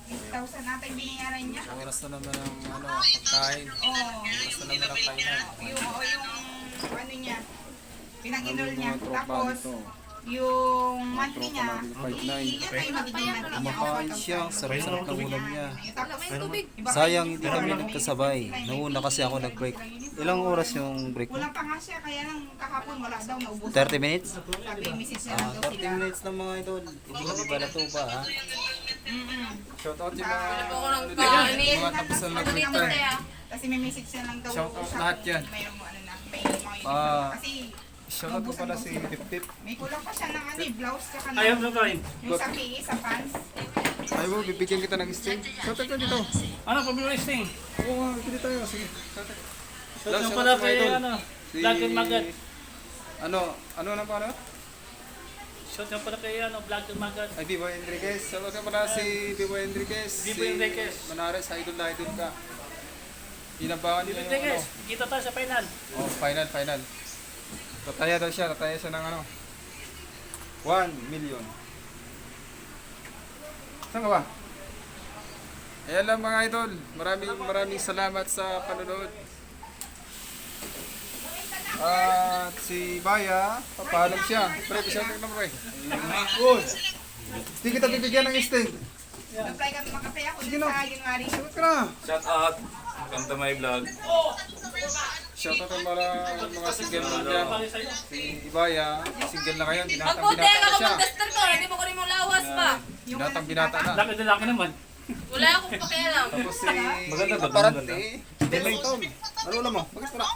8,000 natin binayaran niya. Oras na naman ang pagkain. Oo. Oras na naman ang kainan. Yung ano niya, pinag-enroll niya. Mga tropa Tapos, dito. yung monthly niya, Tropa namin, 5'9". yun ay magiging monthly niya. Kumakain siya, sarap-sarap ng ulam niya. Tapos, Sayang hindi kami nagkasabay. Nauna kasi ako nag-break. Ilang oras yung break mo? kulang pa nga siya, kaya lang kahapon wala daw, naubos. 30 minutes? Sabi, message niya lang daw 30 sila. minutes ng mga idol. Hindi kami ba na to pa ha? Shout out yung mga Ako ng kanin. mga tapos na Dito nag-return. tayo. Kasi may message niya lang daw. Shout out siya lahat kung yan. Mayroong ano na, may mga Ah. kasi Shout out ko pala si Pip-Pip. may kulang pa siya ng ano, blouse tsaka ng, Ayaw mo kain. yung sa PE, sa pants. Ay mo, bibigyan kita ng steak. Shout out ka dito. Ano, pabili sting? Oo nga, bibili tayo. Sige. Shout out. Shout Shout out pala out kay idol. ano, Si- Vlogger Magat. Ano na pala? Shout out pala kay ano, Vlogger Magat. Ay, Biboy Enriquez. Shout out ka pala si Biboy Enriquez. Biboy Enriquez. Si Manares, idol na idol ka. Inabahan niya yung Enriquez, kita tayo sa final. Oh, final. Tataya daw siya, ng 1 million. Saan ka ba? Ayan lang mga idol. Maraming salamat sa panonood. At si Baya, papaalam siya. Pre, shout out naman pre. Good. Hindi kita bibigyan ng steak. Apply kami makapay ako Sige dun na. sa January. Shout ka na. Shout out. Welcome to my vlog. Shout out ang mga single mo dyan. Si Ibaya, single na ngayon. Pag puti Binatang-binata na ako siya. mag-tester ko, hindi mo ko rin mo lawas pa. Binatang-binata na. Laki naman. Wala akong pakialam. Tapos si Maganda ba? Parante. Delington. Ano ulam mo? Bakit wala?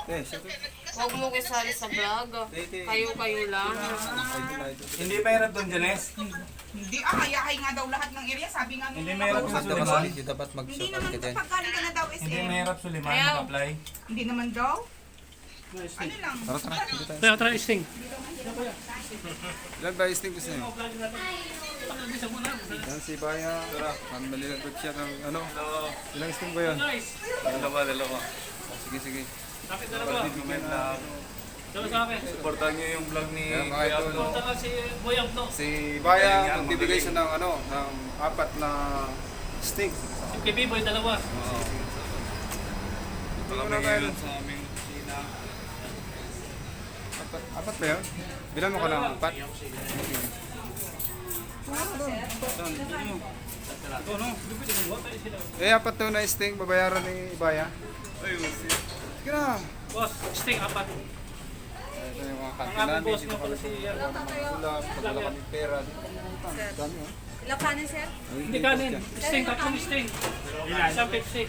Eh, shout out. Huwag mo kisali sa vlog. Kayo lang. Idol. Hindi pa hirap doon, Janes. Hindi, hayahay nga daw lahat ng area. Sabi nga Hindi nung mahirap nakausap yung ko, Suliman. Hindi dapat hindi mag-shout out naman ka dyan. pagkaling ka na daw Hindi SM. mahirap Suliman Ayaw. mag-apply. Hindi naman daw. Ano lang. Tara, dito tayo. Kaya try sting. Ilan ba yung sting gusto niyo? Yan si Baya. Tara, manmalilag siya ng ano. Ilang sting ba yun? Nice. Dalawa. Sige. Bakit dalawa? Comment lang. Dalawa sa akin. Supportan nyo yung vlog ni Yan, mga Kuya idol. Abdo. Punta ka si Boyang to. Si Baya, magbibigay siya ng ano, ng 4 na sting. Si Kibi Boy, dalawa. Ito Kami na tayo. ngayon sa aming kusina. Apat ba yun? Bilang mo ka lang 4. Eh, 4 to na sting, babayaran ni Baya. Sige na. Boss, sting apat. Ito yung mga Ang kantin aming namin. boss Dito nga pala si ulam, pag wala kami pera. Dami oh. Ilang kanin, sir? Hindi kanin. Sting, tatlong sting. Isang Pepsi.